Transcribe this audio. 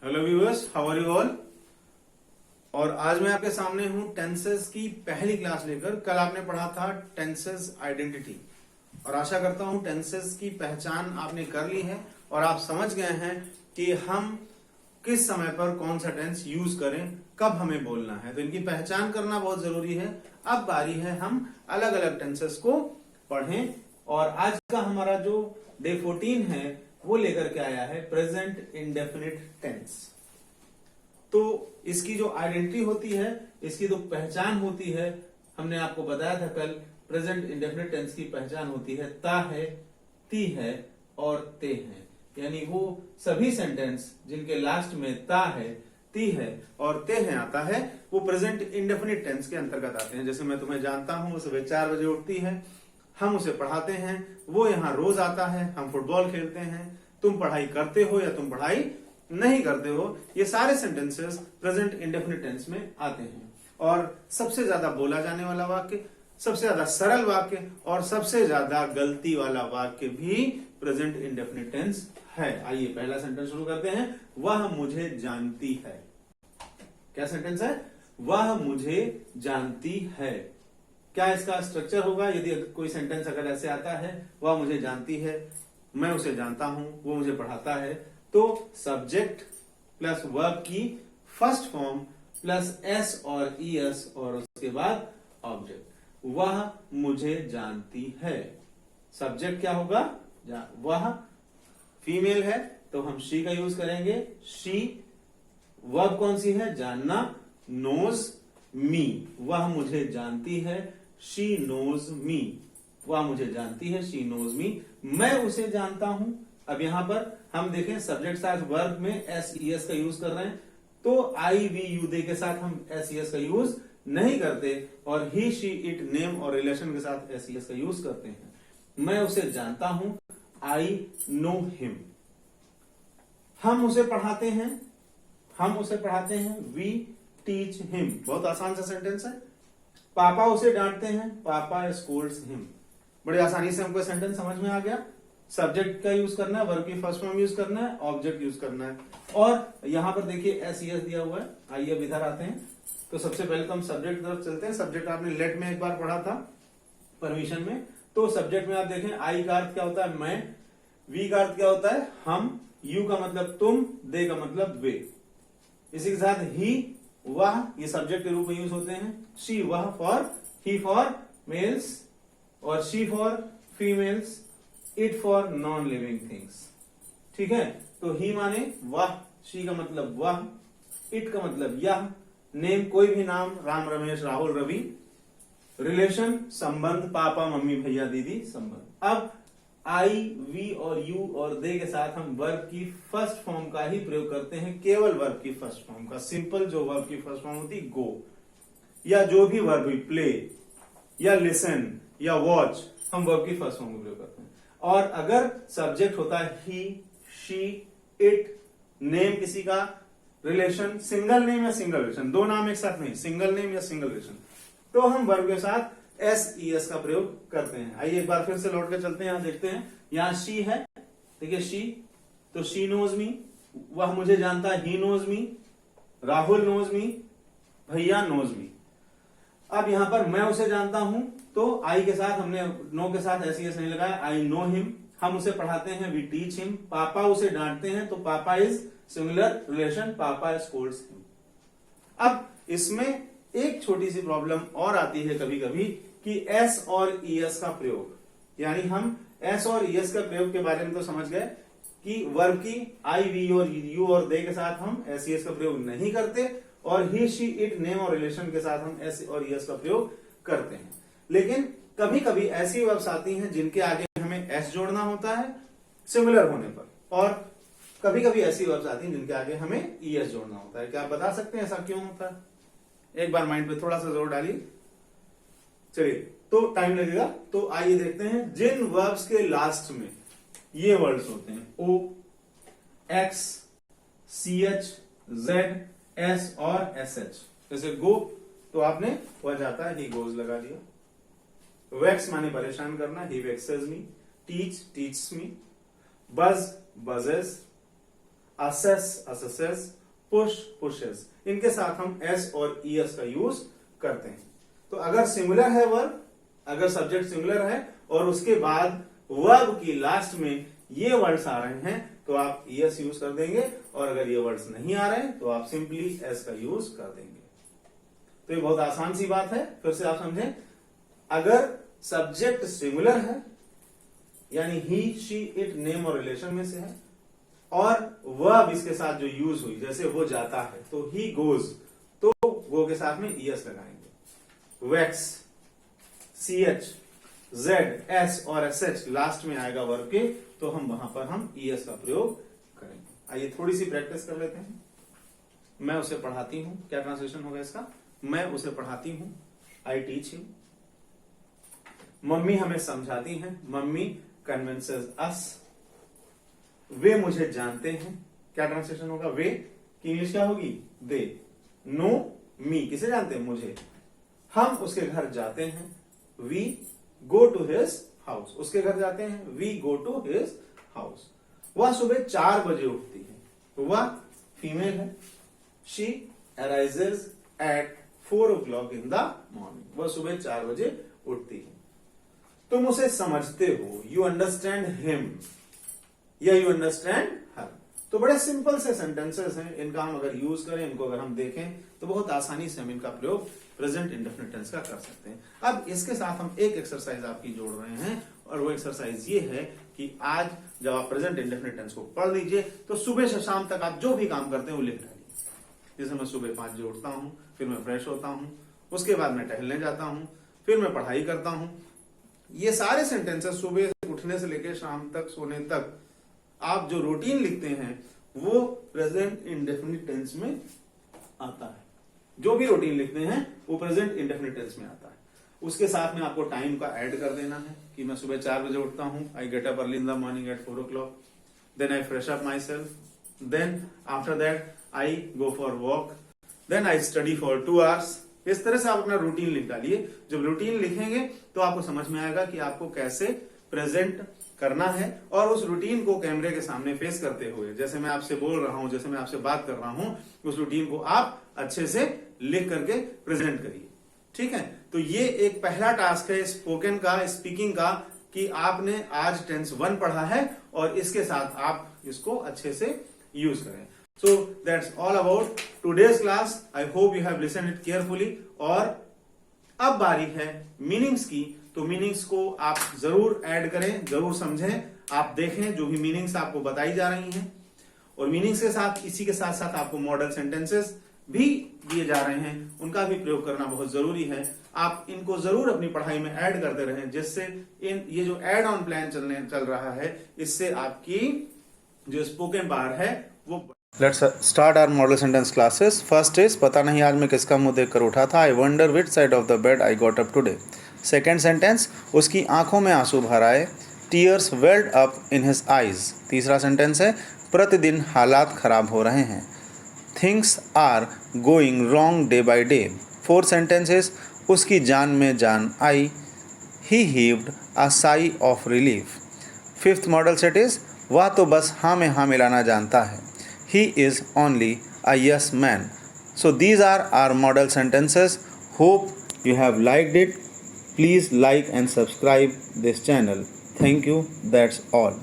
Hello viewers, how are you all. और आज मैं आपके सामने हूं टेंसेस की पहली क्लास लेकर। कल आपने पढ़ा था टेंसेस आइडेंटिटी और आशा करता हूं टेंसेस की पहचान आपने कर ली है और आप समझ गए हैं कि हम किस समय पर कौन सा टेंस यूज करें, कब हमें बोलना है। तो इनकी पहचान करना बहुत जरूरी है। अब बारी है हम अलग अलग टेंसेस को पढ़ें और आज का हमारा जो डे 14 है वो लेकर के आया है प्रेजेंट इंडेफिनिट टेंस। तो इसकी जो आइडेंटिटी होती है, इसकी जो पहचान होती है, हमने आपको बताया था कल, प्रेजेंट इंडेफिनिट टेंस की पहचान होती है ता है, ती है और ते है। यानी वो सभी सेंटेंस जिनके लास्ट में ता है, ती है और ते है आता है, वो प्रेजेंट इंडेफिनिट टेंस के अंतर्गत आते हैं। जैसे मैं तुम्हें जानता हूं, सुबह 4 बजे उठती है, हम उसे पढ़ाते हैं, वो यहाँ रोज आता है, हम फुटबॉल खेलते हैं, तुम पढ़ाई करते हो या तुम पढ़ाई नहीं करते हो। ये सारे सेंटेंसेस प्रेजेंट इंडेफिनिट टेंस में आते हैं। और सबसे ज्यादा बोला जाने वाला वाक्य, सबसे ज्यादा सरल वाक्य और सबसे ज्यादा गलती वाला वाक्य भी प्रेजेंट इंडेफिनिट टेंस है। आइए पहला सेंटेंस शुरू करते हैं। वह मुझे जानती है। क्या सेंटेंस है? वह मुझे जानती है। क्या इसका स्ट्रक्चर होगा? यदि कोई सेंटेंस अगर ऐसे आता है, वह मुझे जानती है, मैं उसे जानता हूं, वो मुझे पढ़ाता है, तो सब्जेक्ट प्लस वर्ब की फर्स्ट फॉर्म प्लस एस और ईएस और उसके बाद ऑब्जेक्ट। वह मुझे जानती है। सब्जेक्ट क्या होगा? वह फीमेल है तो हम शी का यूज करेंगे, शी। वर्ब कौन सी है? जानना, नोज मी। वह मुझे जानती है, शी नोज मी। वह मुझे जानती है, शी नोज मी। मैं उसे जानता हूं। अब यहां पर हम देखें, सब्जेक्ट साथ वर्ब में एस ई एस का यूज कर रहे हैं, तो आई वी यू दे के साथ हम एस ई एस का यूज नहीं करते और ही शी इट नेम और रिलेशन के साथ एस ई एस का यूज करते हैं। मैं उसे जानता हूं, आई नो हिम। हम उसे पढ़ाते हैं, हम उसे पढ़ाते हैं, वी टीच हिम। बहुत आसान सा सेंटेंस है। पापा उसे डांटते हैं, पापा स्कोल्ड्स हिम। बड़ी आसानी से हमको सेंटेंस समझ में आ गया। सब्जेक्ट का यूज करना है, वर्ब की फर्स्ट फॉर्म यूज करना है, ऑब्जेक्ट यूज करना है। और यहां पर देखिए एस ई एस दिया हुआ है। आइए अब इधर आते हैं। तो सबसे पहले तो हम सब्जेक्ट की तरफ चलते हैं। सब्जेक्ट आपने लेट में एक बार पढ़ा था, परमिशन में। तो सब्जेक्ट में आप देखें, आई का अर्थ क्या होता है? मैं। वी का अर्थ क्या होता है? हम। यू का मतलब तुम, दे का मतलब वे। इसी के साथ ही, वह, ये सब्जेक्ट के रूप में यूज होते हैं। शी, वह फॉर, ही फॉर मेल्स और she for females, it for non living things. ठीक है, तो ही माने वह, शी का मतलब वह, इट का मतलब यह, नेम कोई भी नाम, राम, रमेश, राहुल, रवि, रिलेशन संबंध, पापा, मम्मी, भैया, दीदी संबंध। अब आई, वी और यू और दे के साथ हम वर्ब की फर्स्ट फॉर्म का ही प्रयोग करते हैं, केवल वर्ब की फर्स्ट फॉर्म का। सिंपल जो वर्ब की फर्स्ट फॉर्म होती, गो, या जो भी वर्ब हुई, प्ले या लिसन या वॉच, हम वर्ब की फर्स्ट फॉर्म का प्रयोग करते हैं। और अगर सब्जेक्ट होता है ही, शी, इट, नेम किसी का, रिलेशन, सिंगल नेम या सिंगल रिलेशन, दो नाम एक साथ नहीं, सिंगल नेम या सिंगल रिलेशन, तो हम वर्ब के साथ एस ई एस का प्रयोग करते हैं। आइए एक बार फिर से लौट कर चलते हैं। यहां देखते हैं, यहां शी है, देखिए शी, तो शी नोज मी। वह मुझे जानता है, he knows me. Rahul knows me, भैया नोज मी। अब यहां पर मैं उसे जानता हूं, तो आई के साथ हमने नो के साथ एस ई एस नहीं लगाया, आई नो हिम। हम उसे पढ़ाते हैं, वी टीच हिम। पापा उसे डांटते हैं, तो पापा इज सिंगुलर रिलेशन, पापा स्कोल्ड्स हिम। अब इसमें एक छोटी सी प्रॉब्लम और आती है कभी कभी कि एस और ई एस का प्रयोग, यानी हम एस और ई एस का प्रयोग के बारे में तो समझ गए कि वर्ब की आई, वी और यू और दे के साथ हम एस ई एस का प्रयोग नहीं करते और ही, शी, इट, नेम और रिलेशन के साथ हम एस और ई एस का प्रयोग करते हैं। लेकिन कभी कभी ऐसी वर्ब्स आती हैं जिनके आगे हमें एस जोड़ना होता है सिमिलर होने पर, और कभी कभी ऐसी वर्ब्स आती हैं जिनके आगे हमें ई एस जोड़ना होता है। क्या आप बता सकते हैं ऐसा क्यों होता है? एक बार माइंड पे थोड़ा सा जोर डालिए। चलिए, तो टाइम लगेगा, तो आइए देखते हैं। जिन वर्ब्स के लास्ट में ये वर्ड्स होते हैं, O, X, C H, Z, S और एस एच, जैसे गो, तो आपने वह जाता है, ही गोज लगा दिया। वैक्स माने परेशान करना, ही वैक्सेस मी। टीच, टीच्स मी। बज, बजेस। assess, assesses, push, pushes, इनके साथ हम s और es का यूज करते हैं। तो अगर सिमिलर है वर्ब, अगर सब्जेक्ट सिमिलर है और उसके बाद वर्ब की लास्ट में ये वर्ड्स आ रहे हैं तो आप es यूज कर देंगे, और अगर ये वर्ड्स नहीं आ रहे हैं तो आप सिंपली s का यूज कर देंगे। तो ये बहुत आसान सी बात है, फिर से आप समझें। अगर सब्जेक्ट सिमिलर है यानी ही, शी, इट, नेम और रिलेशन में से है, और वर्ब इसके साथ जो यूज हुई, जैसे वो जाता है तो ही गोज, तो गो के साथ में es लगाएंगे। वैक्स, ch, z, s और sh लास्ट में आएगा वर्ब के, तो हम वहां पर हम es का प्रयोग करेंगे। आइए थोड़ी सी प्रैक्टिस कर लेते हैं। मैं उसे पढ़ाती हूं, क्या ट्रांसलेशन होगा इसका? मैं उसे पढ़ाती हूं, आई टीच यू। मम्मी हमें समझाती हैं, मम्मी कन्विंसेस अस। वे मुझे जानते हैं, क्या ट्रांसलेशन होगा? वे की इंग्लिश क्या होगी? दे। नो मी, किसे जानते हैं? मुझे। हम उसके घर जाते हैं, we go to his house, उसके घर जाते हैं, we go to his house. वह सुबह 4 बजे उठती है, वह फीमेल है। She arises at 4 o'clock in the morning, वह सुबह 4 बजे उठती है। तुम उसे समझते हो, यू अंडरस्टैंड हिम या यू अंडरस्टैंड हर। तो बड़े सिंपल से सेंटेंसेस हैं, इनका हम अगर यूज करें, इनको अगर हम देखें तो बहुत आसानी से हम इनका प्रयोग प्रेजेंट इंडेफिनिट टेंस का कर सकते हैं। अब इसके साथ हम एक एक्सरसाइज आपकी जोड़ रहे हैं, और वो एक्सरसाइज ये है कि आज जब आप प्रेजेंट इंडेफिनिट टेंस को पढ़ लीजिए तो सुबह से शाम तक आप जो भी काम करते हैं वो लिख डालिए। जैसे मैं सुबह 5 बजे उठता हूं, फिर मैं फ्रेश होता हूं, उसके बाद मैं टहलने जाता हूं, फिर मैं पढ़ाई करता हूं। ये सारे सेंटेंसेस सुबह उठने से लेकर शाम तक सोने तक आप जो रूटीन लिखते हैं वो प्रेजेंट इंडेफिनिट टेंस में आता है। जो भी रूटीन लिखते हैं वो प्रेजेंट इंडेफिनिट टेंस में आता है। उसके साथ में आपको टाइम का ऐड कर देना है कि मैं सुबह 4 बजे उठता हूं, I get up early in the morning at 4 o'clock, then I fresh up myself, then after that I go for walk, then I study for 2 hours। इस तरह से आप अपना रूटीन लिख डालिए। जब रूटीन लिखेंगे तो आपको समझ में आएगा कि आपको कैसे प्रेजेंट करना है, और उस रूटीन को कैमरे के सामने फेस करते हुए, जैसे मैं आपसे बोल रहा हूं, जैसे मैं आपसे बात कर रहा हूं, उस रूटीन को आप अच्छे से लिख करके प्रेजेंट करिए। ठीक है, तो ये एक पहला टास्क है स्पोकन का, स्पीकिंग का, कि आपने आज टेंस 1 पढ़ा है और इसके साथ आप इसको अच्छे से यूज करें। So that's all about today's class. I hope you have listened it carefully. और अब बारी है मीनिंग्स की, तो मीनिंग्स को आप जरूर ऐड करें, जरूर समझें, आप देखें जो भी मीनिंग्स आपको बताई जा रही हैं, और मीनिंग्स के साथ इसी के साथ साथ आपको मॉडल सेंटेंसेस भी दिए जा रहे हैं, उनका भी प्रयोग करना बहुत जरूरी है। आप इनको जरूर अपनी पढ़ाई में ऐड करते रहें, जिससे ये जो एड ऑन प्लान चल रहा है, इससे आपकी जो स्पोकन पावर है वो। Let's start our model sentence classes. First is पता नहीं आज मैं किसका मुंह देखकर उठा था. I wonder which side of the bed I got up today. Second sentence, उसकी आंखों में आंसू भर आए. Tears welled up in his eyes. तीसरा sentence है प्रतिदिन हालात खराब हो रहे हैं. Things are going wrong day by day. Fourth sentence is उसकी जान में जान आई. He heaved a sigh of relief. Fifth model set is वह तो बस हाँ में हाँ मिलाना जानता है. He is only a yes man. So these are our model sentences. Hope you have liked it. Please like and subscribe this channel. Thank you. That's all.